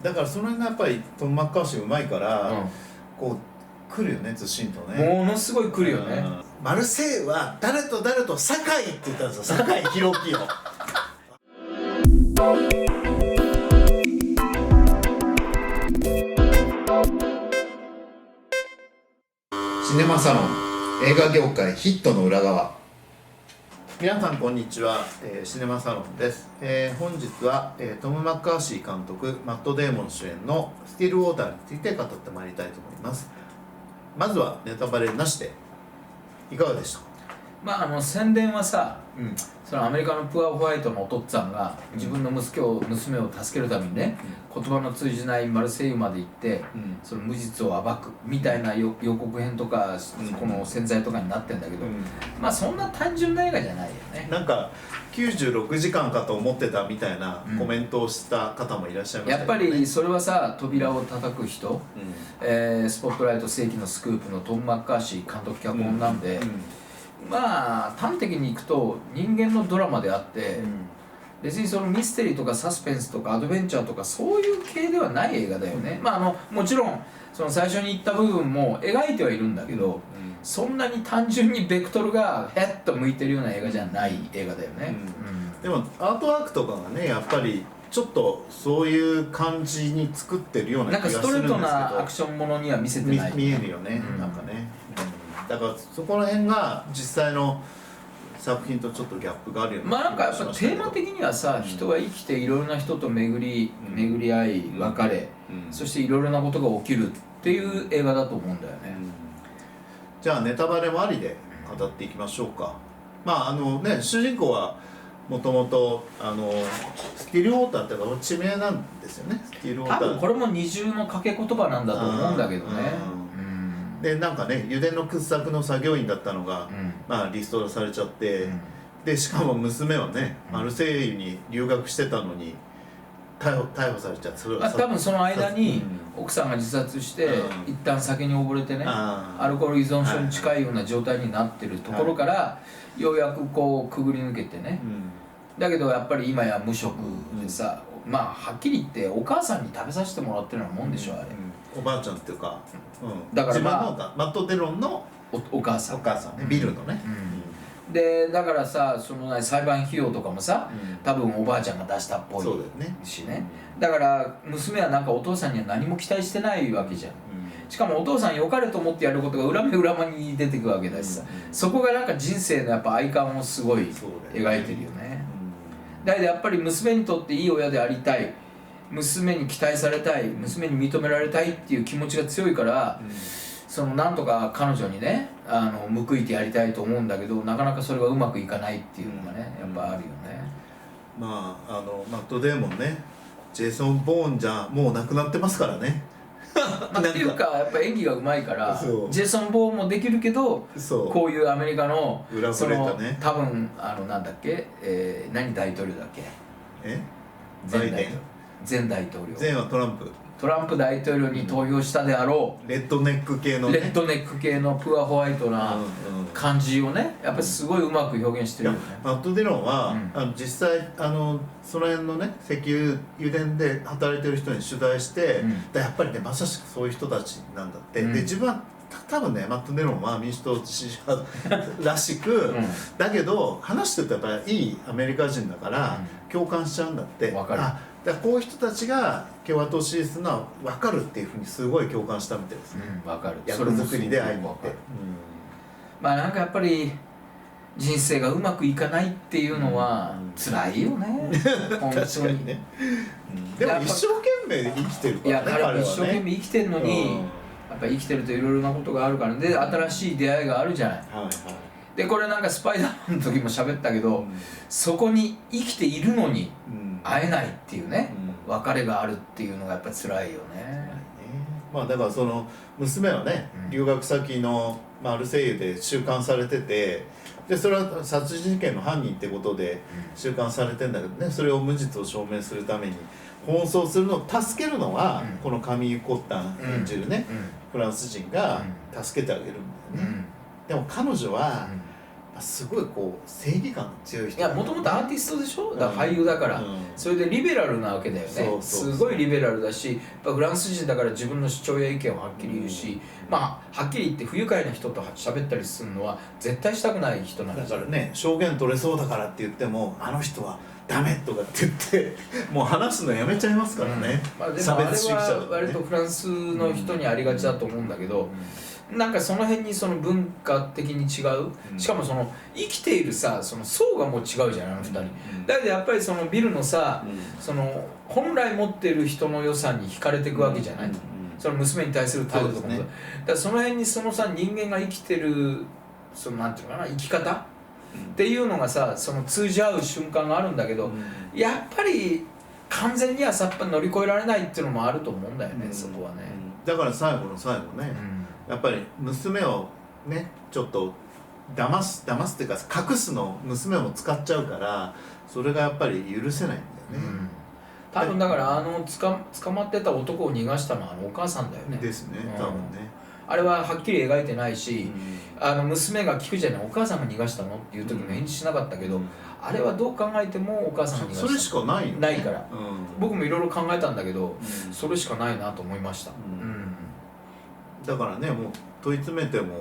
だからその辺がやっぱりトム・マッカーシーうまいから、こう来るよね、ずしんとね。ものすごい来るよね。マルセイユは誰と誰と酒井って言ったんですよ、酒井宏樹を。シネマサロン映画業界ヒットの裏側。皆さんこんにちは、シネマサロンです。本日は、トム・マッカーシー監督、マット・デーモン主演のスティール・ウォーターについて語ってまいりたいと思います。まずはネタバレなしでいかがでしたか？宣伝はさ、うん、そのアメリカのプアホワイトのお父っつぁんが自分の娘を助けるためにね、言葉の通じないマルセイユまで行って、その無実を暴くみたいな予告編とか、この宣材とかになってんだけど、そんな単純な映画じゃないよね。なんか96時間かと思ってたみたいなコメントをした方もいらっしゃいましたけどね。やっぱりそれはさ、扉を叩く人、スポットライト世紀のスクープのトム・マッカーシー監督脚本なんで、端的にいくと人間のドラマであって、別にそのミステリーとかサスペンスとかアドベンチャーとかそういう系ではない映画だよね。もちろんその最初に言った部分も描いてはいるんだけど、そんなに単純にベクトルがヘッと向いてるような映画じゃない映画だよね。でもアートワークとかがね、やっぱりちょっとそういう感じに作ってるような気がするんですけど、なんかストレートなアクションものには見せてない、見えるよね、なんかね。だからそこら辺が実際の作品とちょっとギャップがあるよね。なんかやっぱテーマ的にはさ、人は生きていろいろな人と巡り合い別れ、そしていろいろなことが起きるっていう映画だと思うんだよね。じゃあネタバレもありで語っていきましょうか。主人公はもともとスティール・ウォーターっていうか地名なんですよね。スティール・ウォーター、多分これも二重の掛け言葉なんだと思うんだけどね。でなんかね、油田の掘削の作業員だったのが、リストラされちゃって、でしかも娘はね、マルセイユに留学してたのに逮捕されちゃって、それは多分その間に奥さんが自殺して、一旦酒に溺れてね、アルコール依存症に近いような状態になってるところから、ようやくこうくぐり抜けてね、だけどやっぱり今や無職でさ、はっきり言ってお母さんに食べさせてもらってるようなもんでしょ、あれ。おばあちゃんっていうか、だからマット・デロンのお母さんね、ビルのね。でだからさ、その裁判費用とかもさ、多分おばあちゃんが出したっぽいしね。だから娘はなんかお父さんには何も期待してないわけじゃん。しかもお父さん良かれと思ってやることが裏目裏間に出てくわけだしさ、そこがなんか人生のやっぱ愛感をすごい描いてるよね。だけどやっぱり娘にとっていい親でありたい、娘に期待されたい、娘に認められたいっていう気持ちが強いから、なんとか彼女にね報いてやりたいと思うんだけど、なかなかそれがうまくいかないっていうのがね、やっぱあるよね。マット・デーモンね、ジェイソン・ボーンじゃもう亡くなってますからね。っていうかやっぱ演技がうまいから、ジェイソン・ボーンもできるけど、こういうアメリカのその多分なんだっけ、何大統領だっけ、前大統領、前はトランプ大統領に投票したであろう、レッドネック系のね、レッドネック系のプアホワイトな感じをね、やっぱりすごいうまく表現してるよね。マット・デロンは、実際その辺のね石油油田で働いてる人に取材して、やっぱりねまさしくそういう人たちなんだって。で自分は多分ね、マット・デロンは民主党支持派らしく、だけど話してるとやっぱりいいアメリカ人だから共感しちゃうんだって。わかる。だからこういう人たちが共和党支持するのは分かるっていうふうにすごい共感したみたいですね。分かる。役作りで会いに行って、なんかやっぱり人生がうまくいかないっていうのは辛いよね。本当にね。でも一生懸命生きてるからね。彼は一生懸命生きてるのに、やっぱり生きてるといろいろなことがあるからね。で新しい出会いがあるじゃない。でこれなんかスパイダーマンの時も喋ったけど、そこに生きているのに会えないっていうね、別れがあるっていうのがやっぱり辛いよね。だからその娘はね、留学先のマルセイユで収監されてて、でそれは殺人事件の犯人ってことで収監されてんだけどね、それを無実を証明するために奔走するのを助けるのは、このカミーユ・コッタン演じるね、フランス人が助けてあげるんだよね。でも彼女はすごいこう正義感の強い人。いやもともとアーティストでしょ、だから俳優だから、それでリベラルなわけだよね。すごいリベラルだし、やっぱフランス人だから自分の主張や意見をはっきり言うし、まあはっきり言って不愉快な人と喋ったりするのは絶対したくない人なんですよ。だからね、証言取れそうだからって言っても、あの人はダメとかって言ってもう話すのやめちゃいますからね。まあでもあれは割とフランスの人にありがちだと思うんだけど、なんかその辺にその文化的に違う、しかもその生きているさ、その層がもう違うじゃん、あの二人。だけどやっぱりそのビルのさ、その本来持っている人の良さに惹かれていくわけじゃない、その娘に対する態度とかも、だからその辺にそのさ、人間が生きてるそのなんていうのかな、生き方っていうのがさ、その通じ合う瞬間があるんだけど、やっぱり完全にはさっぱり乗り越えられないっていうのもあると思うんだよね、そこはね。だから最後の最後ね、やっぱり娘をねちょっと騙すっていうか隠すの娘も使っちゃうから、それがやっぱり許せないんだよね。多分だから捕まってた男を逃がしたのはお母さんだよね。ですね、多分ね。あれははっきり描いてないし、娘が聞くじゃない、お母さんが逃がしたのっていう時も返事しなかったけど、あれはどう考えてもお母さんが逃がした。それしかないよね。ないから、僕もいろいろ考えたんだけど、それしかないなと思いました。だからね、もう問い詰めても、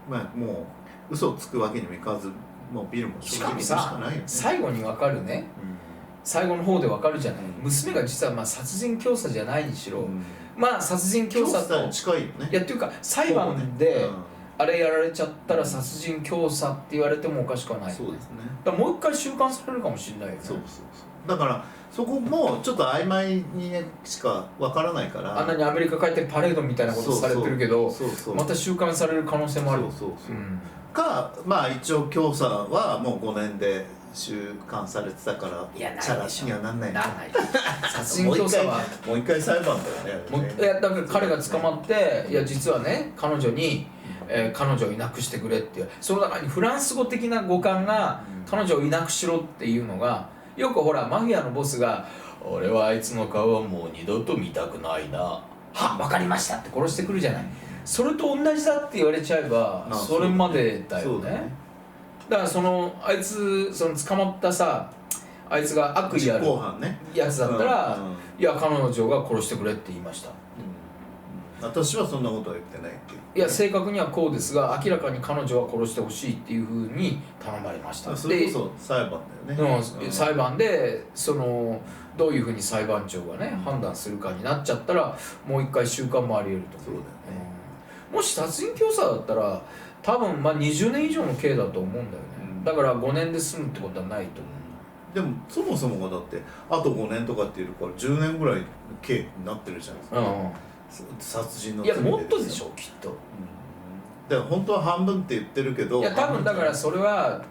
まあ、もう嘘をつくわけにもいかず、もうビルもしかもさ、最後に分かるね、最後の方で分かるじゃない、娘が実はまあ殺人教唆じゃないにしろ、まあ殺人教唆と近いよね。いやっていうか裁判であれやられちゃったら殺人教唆って言われてもおかしくはない。そうですね。だからもう一回収監されるかもしれないよね。そうだからそこもちょっと曖昧にしかわからないから、あんなにアメリカ帰ってパレードみたいなことされてるけど、また収監される可能性もある。かまあ一応教唆はもう5年で収監されてたから、いやチャラシにはなんない。なんない。殺人教唆はもう一回裁判だよね。いやだから彼が捕まって、いや実はね彼女に、彼女をいなくしてくれっていう、その中にフランス語的な語感が、彼女をいなくしろっていうのが、よくほらマフィアのボスが「俺はあいつの顔はもう二度と見たくないな」「はっ分かりました」って殺してくるじゃない。それと同じだって言われちゃえばそれまでだよね。だからあいつ捕まったさ、あいつが悪意あるやつだったら、いや彼女が殺してくれって言いました、私はそんなことは言ってないっていう。いや正確にはこうですが、明らかに彼女は殺してほしいっていうふうに頼まれました。それこそ裁判だよね。裁判でどういうふうに裁判長がね、判断するかになっちゃったら、もう一回収監もあり得ると。そうだよね。もし殺人教唆だったら多分まあ20年以上の刑だと思うんだよね。だから5年で済むってことはないと思う。でもそもそもがだってあと5年とかっていうから10年ぐらいの刑になってるじゃないですか。殺人の罪で。いやもっとでしょきっと。だから本当は半分って言ってるけど、いや多分だからそれは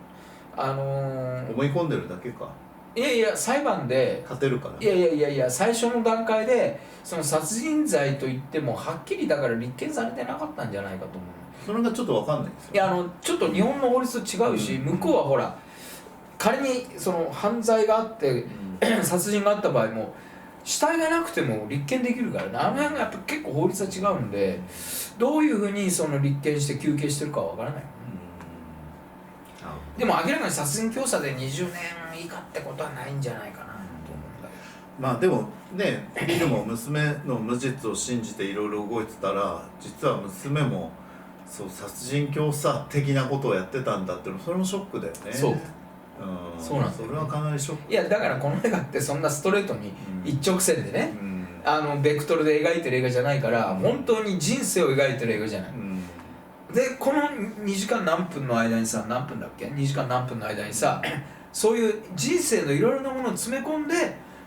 思い込んでるだけか。いやいや裁判で勝てるから。いや最初の段階でその殺人罪といってもはっきりだから立件されてなかったんじゃないかと思う。それがちょっと分かんないですよ。いやちょっと日本の法律と違うし、向こうはほら仮に犯罪があって、殺人があった場合も死体がなくても立件できるからね。あの辺がやっぱ結構法律は違うんで、どういうふうに立件して求刑してるかは分からない。でも明らかに殺人教唆で20年以下ってことはないんじゃないかなと思うんだけど。まあでもね、ビルも娘の無実を信じていろいろ動いてたら、実は娘も殺人教唆的なことをやってたんだっていうの、それもショックだよね。そうなんですよ。それはかなりショック。いやだからこの映画ってそんなストレートに一直線でね、ベクトルで描いてる映画じゃないから、本当に人生を描いてる映画じゃない。でこの2時間何分の間にさ、何分だっけ、2時間何分の間にさ、そういう人生のいろいろなものを詰め込んで、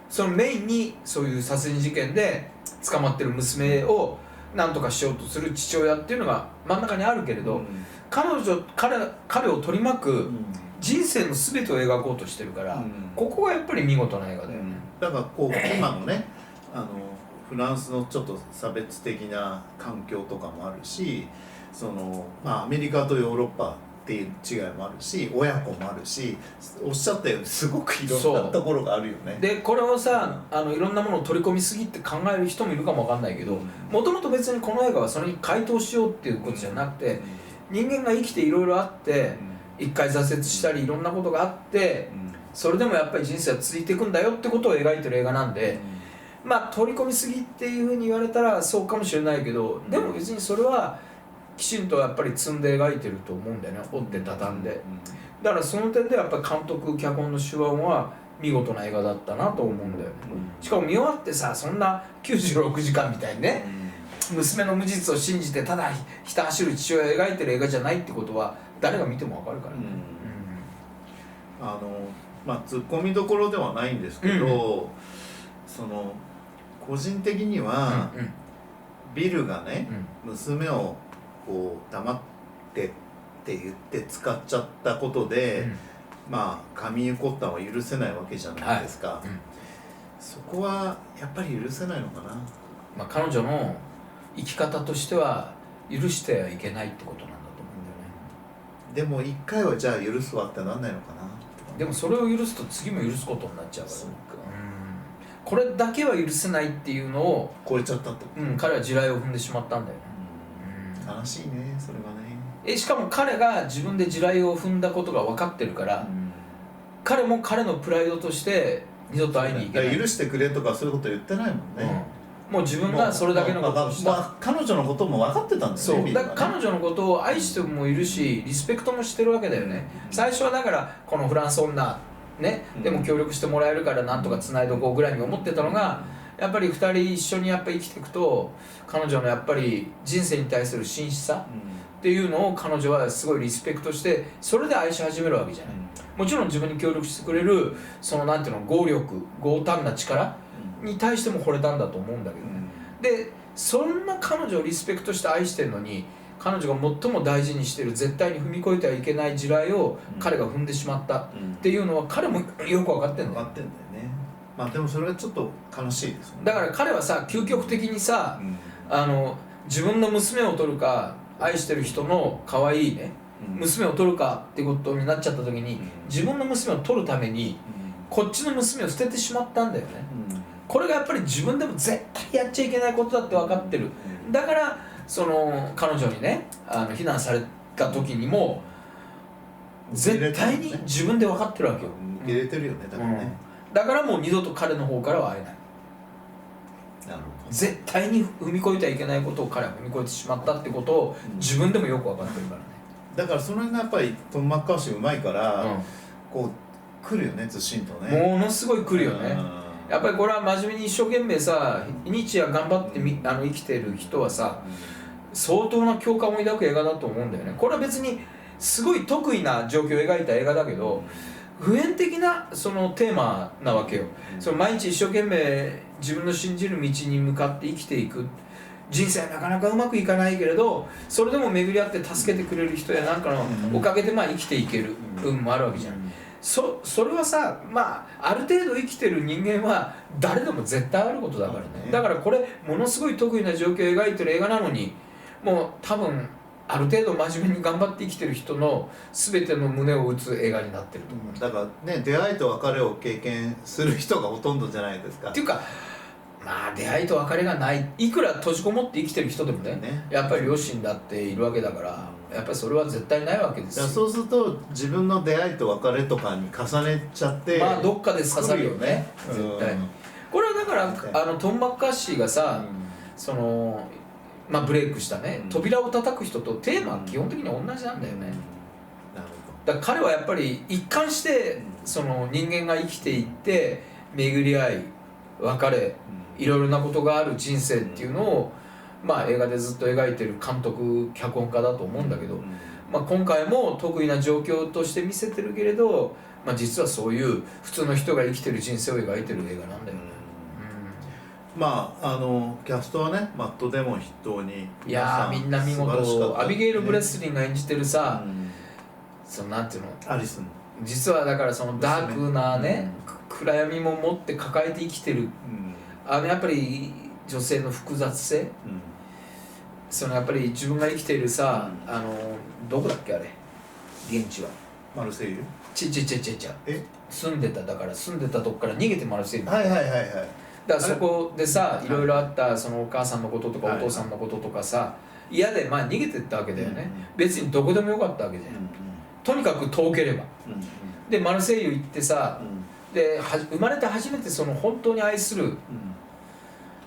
そのメインにそういう殺人事件で捕まってる娘を何とかしようとする父親っていうのが真ん中にあるけれど、彼を取り巻く人生の全てを描こうとしてるから、ここがやっぱり見事な映画だよね。だから今のねフランスのちょっと差別的な環境とかもあるし、アメリカとヨーロッパっていう違いもあるし、親子もあるし、おっしゃったようにすごくいろんなところがあるよね。でこれをさ、いろんなものを取り込みすぎって考える人もいるかもわかんないけど、もともと別にこの映画はそれに回答しようっていうことじゃなくて、人間が生きていろいろあって、一回挫折したりいろんなことがあって、それでもやっぱり人生は続いていくんだよってことを描いてる映画なんで、まあ取り込みすぎっていうふうに言われたらそうかもしれないけど、でも別にそれはきちんとやっぱり積んで描いてると思うんだよね、折って畳んで。だからその点でやっぱり監督脚本の手腕は見事な映画だったなと思うんだよね。しかも見終わってさ、そんな96時間みたいにね、娘の無実を信じてただひた走る父親を描いてる映画じゃないってことは誰が見ても分かるからね。まあツッコミどころではないんですけど、その個人的には、ビルがね、娘をこう黙ってって言って使っちゃったことで、まあ神湯コッタンは許せないわけじゃないですか、そこはやっぱり許せないのかな。まあ、彼女の生き方としては許してはいけないってことなんだと思うんだよね。でも一回はじゃあ許すわってなんないのかな。でもそれを許すと次も許すことになっちゃうから、これだけは許せないっていうのを超えちゃったってこと、彼は地雷を踏んでしまったんだよね。悲しいね、それはね。しかも彼が自分で地雷を踏んだことが分かってるから、彼も彼のプライドとして二度と会いに行けない。許してくれとかそういうこと言ってないもんね、もう自分がそれだけのことをした、彼女のことも分かってたんだよね。そうだから彼女のことを愛してもいるし、リスペクトもしてるわけだよね。最初はだからこのフランス女ね、でも協力してもらえるからなんとか繋いどこうぐらいに思ってたのが、やっぱり2人一緒にやっぱ生きていくと、彼女のやっぱり人生に対する真摯さっていうのを彼女はすごいリスペクトして、それで愛し始めるわけじゃない。もちろん自分に協力してくれるそのなんていうの、強胆な力に対しても惚れたんだと思うんだけどね。でそんな彼女をリスペクトして愛してるのに、彼女が最も大事にしてる絶対に踏み越えてはいけない地雷を彼が踏んでしまったっていうのは彼もよく分かってんだよ。分かってんだよね。まあでもそれはちょっと悲しいですよね。だから彼はさ、究極的にさ、自分の娘を取るか、愛してる人の可愛いね、娘を取るかってことになっちゃった時に、自分の娘を取るためにこっちの娘を捨ててしまったんだよね。これがやっぱり自分でも絶対やっちゃいけないことだって分かってる。だからその彼女にね、非難された時にも絶対に自分で分かってるわけよ。受け入れてるよね、だからね、だからもう二度と彼の方からは会えない。なるほど。絶対に踏み越えてはいけないことを彼は踏み越えてしまったってことを自分でもよく分かってるからね。だからその辺がやっぱりトム・マッカーシーうまいから、こう来るよね、ずしんとね。ものすごい来るよね。やっぱりこれは真面目に一生懸命さ、日夜頑張って生きてる人はさ、相当な共感を抱く映画だと思うんだよね。これは別にすごい得意な状況を描いた映画だけど、普遍的なそのテーマなわけよ。その毎日一生懸命自分の信じる道に向かって生きていく。人生はなかなかうまくいかないけれど、それでも巡り合って助けてくれる人やなんかのおかげで生きていける運もあるわけじゃん。それはさ、ある程度生きてる人間は誰でも絶対あることだからね。だからこれものすごい得意な状況を描いてる映画なのに、もう多分ある程度真面目に頑張って生きてる人の全ての胸を打つ映画になってると思う。だからね、出会いと別れを経験する人がほとんどじゃないですか。っていうか、出会いと別れがない、いくら閉じこもって生きてる人でもね、やっぱり両親だっているわけだから、やっぱりそれは絶対ないわけですよ。そうすると自分の出会いと別れとかに重ねちゃって、どっかで刺さるよね、絶対に。これはだからトム・マッカーシーがさ、そのブレイクしたね、扉を叩く人とテーマは基本的に同じなんだよね。だから彼はやっぱり一貫してその人間が生きていって巡り合い別れ、いろいろなことがある人生っていうのを映画でずっと描いてる監督脚本家だと思うんだけど、今回も得意な状況として見せてるけれど、実はそういう普通の人が生きてる人生を描いてる映画なんだよね。キャストはね、マット・デモン筆頭にいやみんな見事。アビゲイル・ブレスリンが演じてるさ、そのなんていうの、アリスン、実はだからそのダークなね、暗闇も持って抱えて生きてる、やっぱり女性の複雑性、そのやっぱり自分が生きているさ、どこだっけあれ、現地はマルセイユ、住んでたとこから逃げてマルセイユ、だからそこでさ、いろいろあったそのお母さんのこととかお父さんのこととかさ、嫌で逃げてったわけだよね。別にどこでもよかったわけじゃん。とにかく遠ければ、でマルセイユ行ってさ、で生まれて初めてその本当に愛する、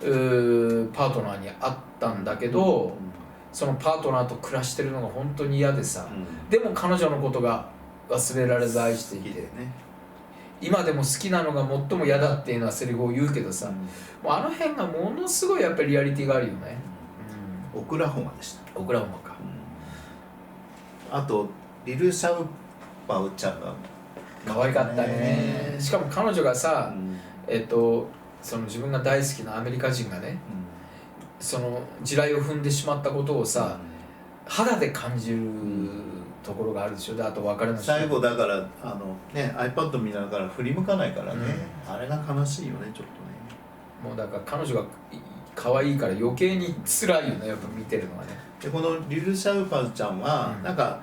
パートナーに会ったんだけど、そのパートナーと暮らしてるのが本当に嫌でさ、でも彼女のことが忘れられず愛していて、今でも好きなのが最も嫌だっていうのはセリフを言うけどさ、もうあの辺がものすごいやっぱりリアリティがあるよね。オクラホマでした。オクラホマか。あとリル・シャウパウちゃんが可愛かったね。しかも彼女がさ、その自分が大好きなアメリカ人がね、その地雷を踏んでしまったことをさ、肌で感じるところがあるでしょ。であと別れの最後だからiPad 見ながら振り向かないからね、あれが悲しいよねちょっとね。もうだから彼女が可愛いから余計に辛いよね、やっぱ見てるのはね。でこのリル・シャウパウちゃんはなんか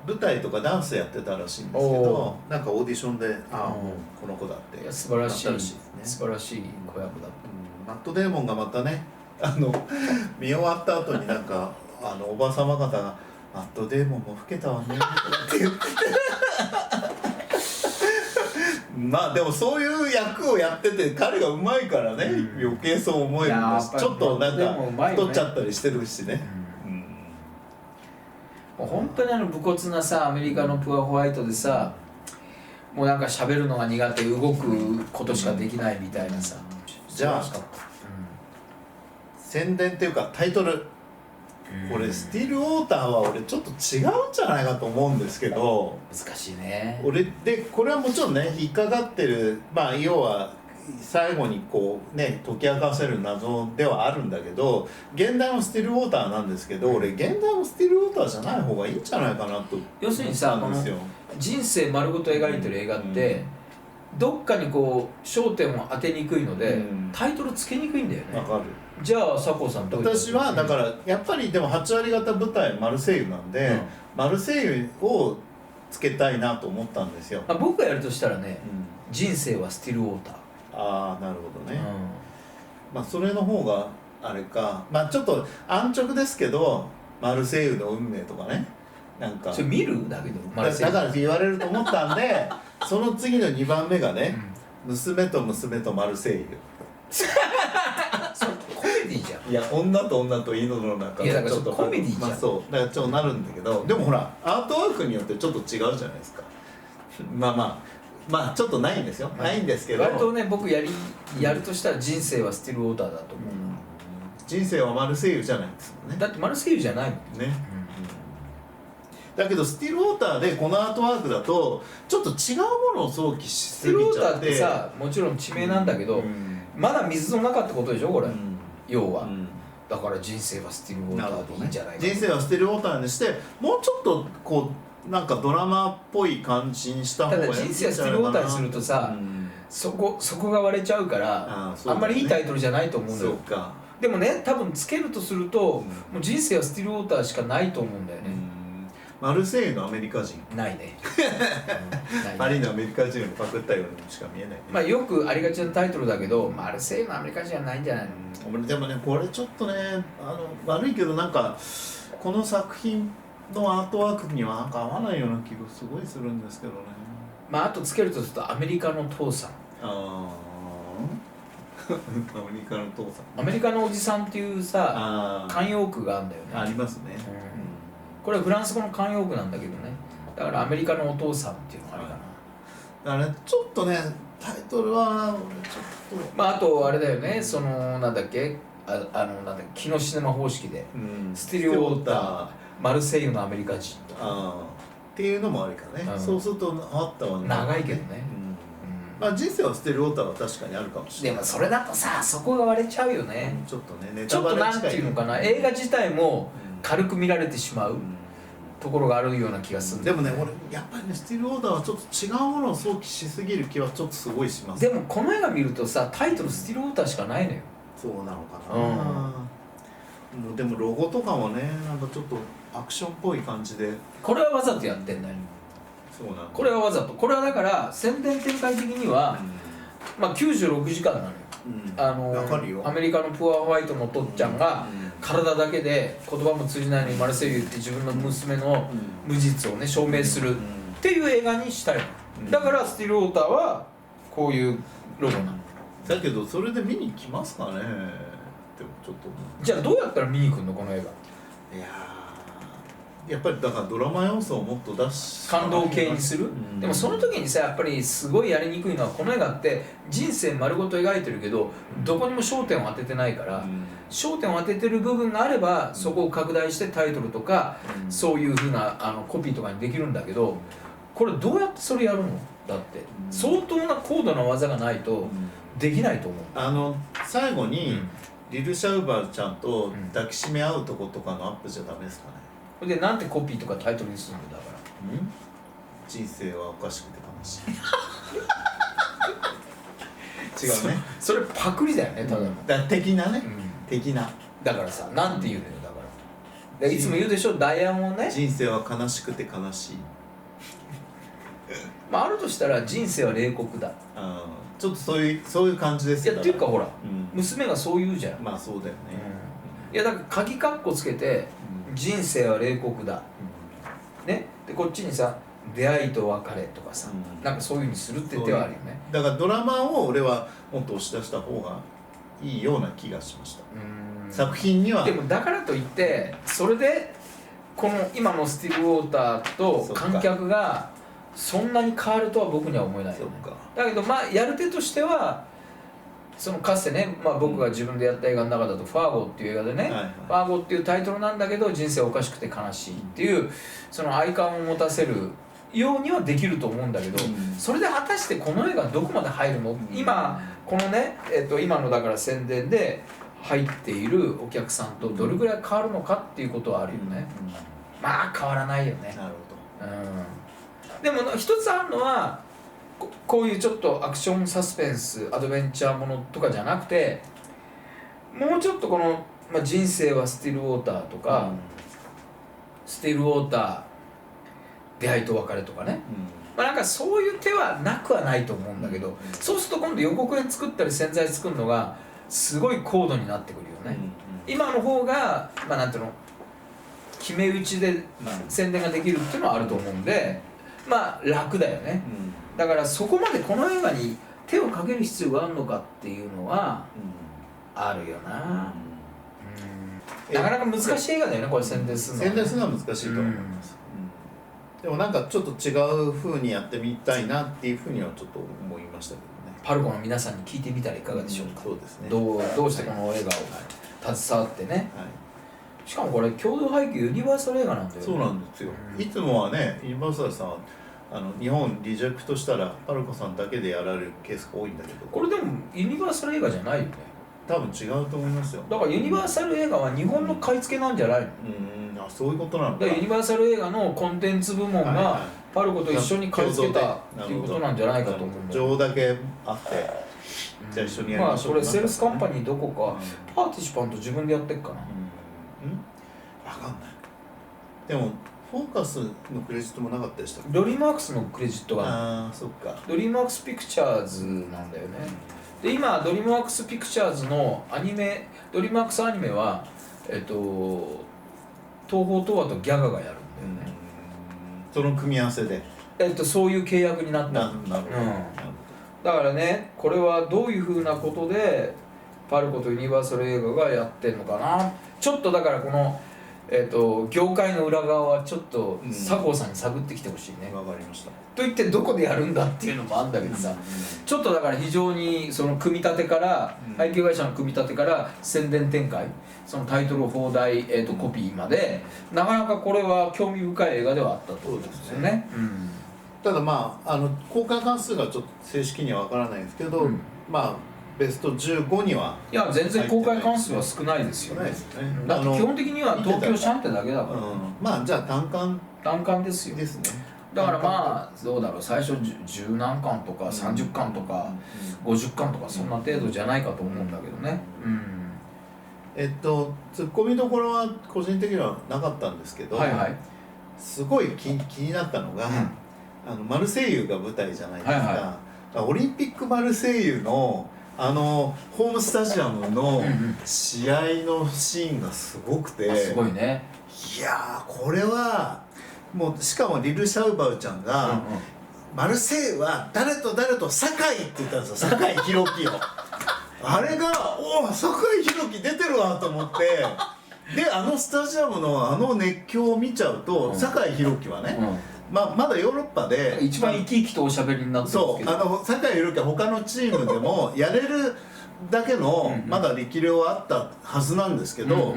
舞台とかダンスやってたらしいんですけど、なんかオーディションでもうこの子だって素晴らしい、素晴らしい子役だった。マット・デーモンがまたね見終わった後になんかおばさま方が「マット・デーモンも老けたわね」って言ってまあでもそういう役をやってて彼がうまいからね、余計そう思えるんだし、ちょっとなんか太っちゃったりしてるしね。本当に武骨なさアメリカのプアホワイトでさ、もうなんか喋るのが苦手、動くことしかできないみたいなさ。じゃあ宣伝っていうかタイトル、俺スティール・ウォーターは俺ちょっと違うんじゃないかと思うんですけど、難しいね。俺でこれはもちろんね引っかかってる、要は最後にこうね解き明かせる謎ではあるんだけど、現代もスティール・ウォーターなんですけど、俺現代もスティール・ウォーターじゃない方がいいんじゃないかなと。要するにさ、この人生丸ごと描いてる映画って、どっかにこう焦点を当てにくいので、タイトルつけにくいんだよね。わかる。じゃあ佐藤さんどういう？私はだからやっぱりでも8割方舞台マルセイユなんで、マルセイユをつけたいなと思ったんですよ。僕がやるとしたらね、人生はスティール・ウォーター。ああなるほどね。それの方があれか、ちょっと安直ですけどマルセイユの運命とかね、なんかそれ見るだけどだから言われると思ったんでその次の2番目がね、娘とマルセイユコメディじゃん。いや女と女と犬の中でちょっとコメディじゃん。そうだからちょっとなるんだけど、でもほらアートワークによってちょっと違うじゃないですか。ちょっとないんですよ、ないんですけど、割とね僕やるとしたら人生はスティール・ウォーターだと思う。人生はマルセイユじゃないんですもんね。だってマルセイユじゃないもんね。だけどスティール・ウォーターでこのアートワークだとちょっと違うものを想起しすぎちゃって。スティール・ウォーターってさ、もちろん地名なんだけど、まだ水の中ってことでしょこれ、要は。だから人生はスティール・ウォーターでいいんじゃないか。人生はスティール・ウォーターにしてもうちょっとこうなんかドラマっぽい感じにした方がいいんじゃないかな。ただ人生はスティール・ウォーターにするとさ、そこが割れちゃうから、あんまりいいタイトルじゃないと思うんだよ。でもね、多分つけるとすると、もう人生はスティール・ウォーターしかないと思うんだよね。マルセイユのアメリカ人ないね。パリのアメリカ人をパクったようにしか見えないね。よくありがちなタイトルだけど、マルセイユのアメリカ人はないんじゃないの。でもねこれちょっとね悪いけどなんかこの作品のアートワークにはなんか合わないような気がすごいするんですけどね。あとつけるとするとアメリカの父さん。アメリカの父さん。アメリカのおじさんっていうさ慣用句があるんだよね。ありますね。これはフランス語の慣用句なんだけどね。だからアメリカのお父さんっていうのがあるかな。だからちょっとねタイトルはちょっとあとあれだよね、そのなんだっけキノシネマ方式で、スティール・ウォーター、マルセイユのアメリカ人とかっていうのもありかね。そうするとあったわね。長いけどね。人生はスティール・ウォーターは確かにあるかもしれない。でもそれだとさ、そこが割れちゃうよね。ちょっとね、ちょっとなんていうのかな、映画自体も軽く見られてしまうところがあるような気がする。でもね、俺やっぱりね、スティール・ウォーターはちょっと違うものを想起しすぎる気はちょっとすごいします。でもこの映画見るとさ、タイトルスティール・ウォーターしかないのよ。そうなのかな。もうでもロゴとかもね、なんかちょっとアクションっぽい感じで。これはわざとやってんだよ。そうなんだ。これはわざと。これはだから宣伝展開的には、96時間なのよ。わかるよ。アメリカのプアホワイトのお父ちゃんが体だけで言葉も通じないのにマルセイユって自分の娘の無実をね証明するっていう映画にしたいの。だからスティルウォーターはこういうロゴなの。だけどそれで見に来ますかねってちょっと。じゃあどうやったら見に来るのこの映画。いややっぱりだからドラマ要素をもっと出し感動系にする、でもその時にさやっぱりすごいやりにくいのはこの映画って人生丸ごと描いてるけどどこにも焦点を当ててないから、焦点を当ててる部分があればそこを拡大してタイトルとか、そういうふうなコピーとかにできるんだけどこれどうやってそれやるのだって相当な高度な技がないとできないと思う。最後に、リル・シャウバーちゃんと抱きしめ合うとことかのアップじゃダメですかね。でなんてコピーとかタイトルにするんだから。人生はおかしくて悲しい。違うね。それパクリだよねただの。的なね、的な。だからさなんて言うのよだからいつも言うでしょダイヤモンドね。人生は悲しくて悲しい。まああるとしたら人生は冷酷だ。ちょっとそういう感じですよ。いやっていうかほら、娘がそう言うじゃん。まあそうだよね。いやだから鍵カッコつけて、人生は冷酷だ。ねでこっちにさ出会いと別れとかさ、なんかそういうふうにするって手はあるよね。だからドラマを俺はもっと押し出した方がいいような気がしました。作品には。でもだからといってそれでこの今のスティーブ・ウォーターと観客がそんなに変わるとは僕には思えないよね。だけどまあやる手としてはそのかつてね、まあ、僕が自分でやった映画の中だと「ファーゴ」っていう映画でね、ファーゴっていうタイトルなんだけど人生おかしくて悲しいっていうその愛感を持たせるようにはできると思うんだけど、それで果たしてこの映画どこまで入るの、今このね、今のだから宣伝で入っているお客さんとどれぐらい変わるのかっていうことはあるよね。まあ変わらないよね。なるほど。でも一つあるのはこういうちょっとアクションサスペンスアドベンチャーものとかじゃなくてもうちょっとこの、人生はスティルウォーターとか、スティルウォーター出会いと別れとかね、なんかそういう手はなくはないと思うんだけど、そうすると今度予告編作ったり宣材作るのがすごい高度になってくるよね。今の方がなんていうの決め打ちで宣伝ができるっていうのはあると思うんで楽だよね。だからそこまでこの映画に手をかける必要があるのかっていうのはあるよな。なかなか難しい映画だよねこれ宣伝するのは。宣伝するのは難しいと思います。でもなんかちょっと違う風にやってみたいなっていうふうにはちょっと思いましたけどね。パルコの皆さんに聞いてみたらいかがでしょうか。そうですね。どうしてこの映画を携わってね。しかもこれ共同配給ユニバーサル映画なんだよね。そうなんですよ。いつもはねユニバーサルさんは日本リジェクトしたらパルコさんだけでやられるケースが多いんだけど、これでもユニバーサル映画じゃないよね。多分違うと思いますよ。だからユニバーサル映画は日本の買い付けなんじゃないの。そういうことなんだ。ユニバーサル映画のコンテンツ部門がパルコと一緒に買い付けたっていうことなんじゃないかと思うんだよ。情だけあってじゃあ一緒にやりましょう。これセールスカンパニーどこかパーティシパント自分でやってっかな。分かんない。でもフォーカスのクレジットもなかったでしたっけ。ドリーマークスのクレジットがそっか。ドリーマークスピクチャーズなんだよね。で今ドリーマークスピクチャーズのアニメドリーマークスアニメは東宝東亜とギャガがやるんだよね。その組み合わせでそういう契約になった。なるほど。だからねこれはどういうふうなことでパルコとユニバーサル映画がやってんのかな。ちょっとだからこの業界の裏側はちょっと佐合さんに探ってきてほしいね。わかりました。といってどこでやるんだっていうのもあるんだけどさ、ちょっとだから非常にその組み立てから配給会社の組み立てから宣伝展開そのタイトル放題、コピーまでなかなかこれは興味深い映画ではあったと思うんですよね。ただ公開関数がちょっと正式にはわからないんですけど、ベスト15にはいや全然公開関数は少ないですよね。だって基本的には東京シャンテだけだから、じゃあ単館ですよ。ですね。だからどうだろう最初10何巻とか30巻とか50巻とかそんな程度じゃないかと思うんだけどね。ツッコミどころは個人的にはなかったんですけど、すごい気になったのが、マルセイユが舞台じゃないですか。オリンピックマルセイユのホームスタジアムの試合のシーンがすごくて、すごいね。いやーこれはもうしかもリル・シャウバウちゃんが、マルセイユは誰と誰と酒井って言ったんですよ、酒井宏樹をあれがおお酒井宏樹出てるわと思ってでスタジアムの熱狂を見ちゃうと、酒井宏樹はね、まだヨーロッパで一番生き生きとおしゃべりになってるんですけど、そう酒井宏樹は他のチームでもやれるだけのまだ力量はあったはずなんですけど、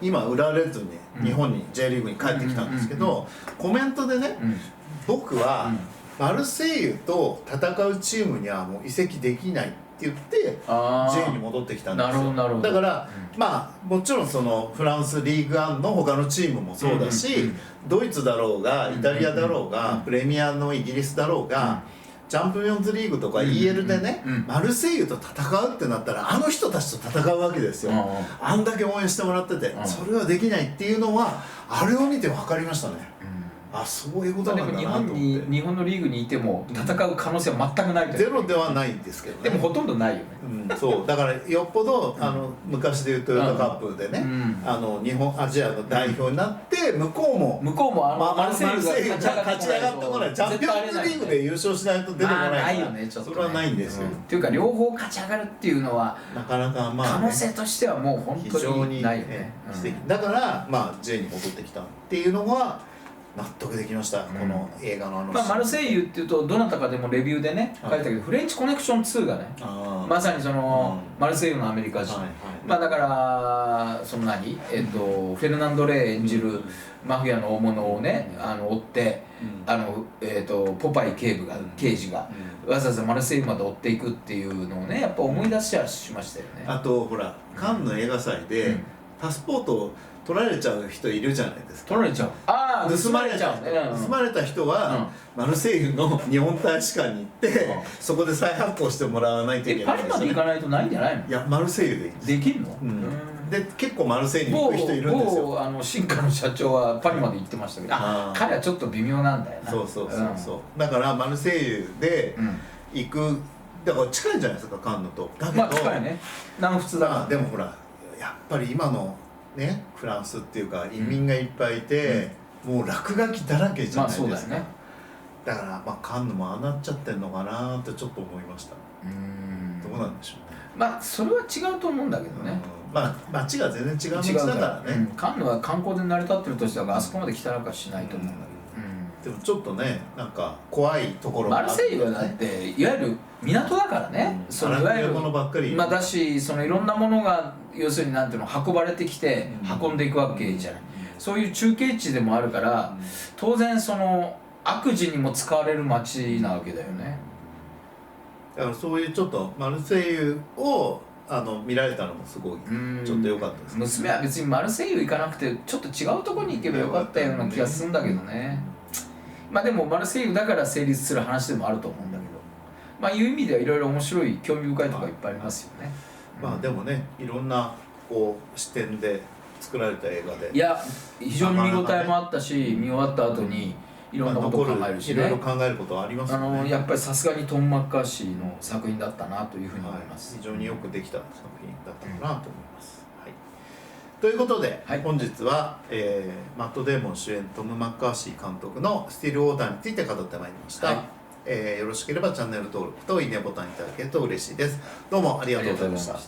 今売られずに日本に J リーグに帰ってきたんですけど、コメントでね、僕はマルセイユと戦うチームにはもう移籍できないって言って J に戻ってきたんですよ。だから、もちろんそのフランスリーグワンの他のチームもそうだし、ドイツだろうがイタリアだろうが、プレミアのイギリスだろうが、チャンピオンズリーグとか EL でね、マルセイユと戦うってなったらあの人たちと戦うわけですよ。あんだけ応援してもらってて、それはできないっていうのはあれを見て分かりましたね。そういうことなんだなと思って。日本のリーグにいても戦う可能性は全くないという、ゼロではないんですけどね。でもほとんどないよね。そうだからよっぽど昔でいうトヨタカップでね、日本アジアの代表になって向こうもマルセイユが勝ち上がってこない、チャンピオンズリーグで優勝しないと出てこないから、それはないんですよ。っていうか両方勝ち上がるっていうのはなかなか可能性としてはもう本当にないよね。だからJ に戻ってきたっていうのは納得できました、この映画のマルセイユっていうとどなたかでもレビューでね書いたけど、フレンチコネクション2がねまさにそのマルセイユのアメリカ人、だからそのフェルナンド・レイ演じるマフィアの大物をね追ってポパイ刑事がわざわざマルセイユまで追っていくっていうのをねやっぱ思い出しましたよね。あとほらカンヌ映画祭でパスポートを取られちゃう人いるじゃないですか。取られちゃう。盗まれちゃうね。盗まれた人はマルセイユの日本大使館に行ってそこで再発行してもらわないといけない。パリまで行かないとないんじゃないの？いやマルセイユでいいんです。できるの？で結構マルセイユに行く人いるんですよ。新華の社長はパリまで行ってましたけど、彼はちょっと微妙なんだよな。そうだからマルセイユで行く、だから近いんじゃないですかカンヌと。だけど近いね。南仏だ。でもほらやっぱり今のね、フランスっていうか移民がいっぱいいて、もう落書きだらけじゃないですか。だからカンヌもああなっちゃってんのかなってちょっと思いました。どうなんでしょうね。それは違うと思うんだけどね。街が全然違う街だからね。カンヌは観光で成り立ってるとしたらあそこまで汚くはしないと思うんだけど。でもちょっとねなんか怖いところがあって。マルセイユはだっていわゆる港だからね。いわゆるものばっかり。だしそのいろんなものが要するになんていうの運ばれてきて運んでいくわけじゃない。そういう中継地でもあるから当然その悪事にも使われる街なわけだよね。だからそういうちょっとマルセイユを見られたのもすごいちょっと良かったです。娘は別にマルセイユ行かなくてちょっと違うところに行けばよかったような気がするんだけどね。でもマルセイユだから成立する話でもあると思うんだけど、いう意味ではいろいろ面白い興味深いところがいっぱいありますよね。でもねいろんなこう視点で作られた映画で、いや非常に見応えもあったし、見終わった後にいろんなことを考えるしね、いろいろ考えることはありますよね。やっぱりさすがにトム・マッカーシーの作品だったなというふうに思います。非常によくできた作品だったかなと思います。ということで、本日は、マット・デーモン主演トム・マッカーシー監督のスティール・ウォーターについて語ってまいりました。よろしければチャンネル登録といいねボタンいただけると嬉しいです。どうもありがとうございました。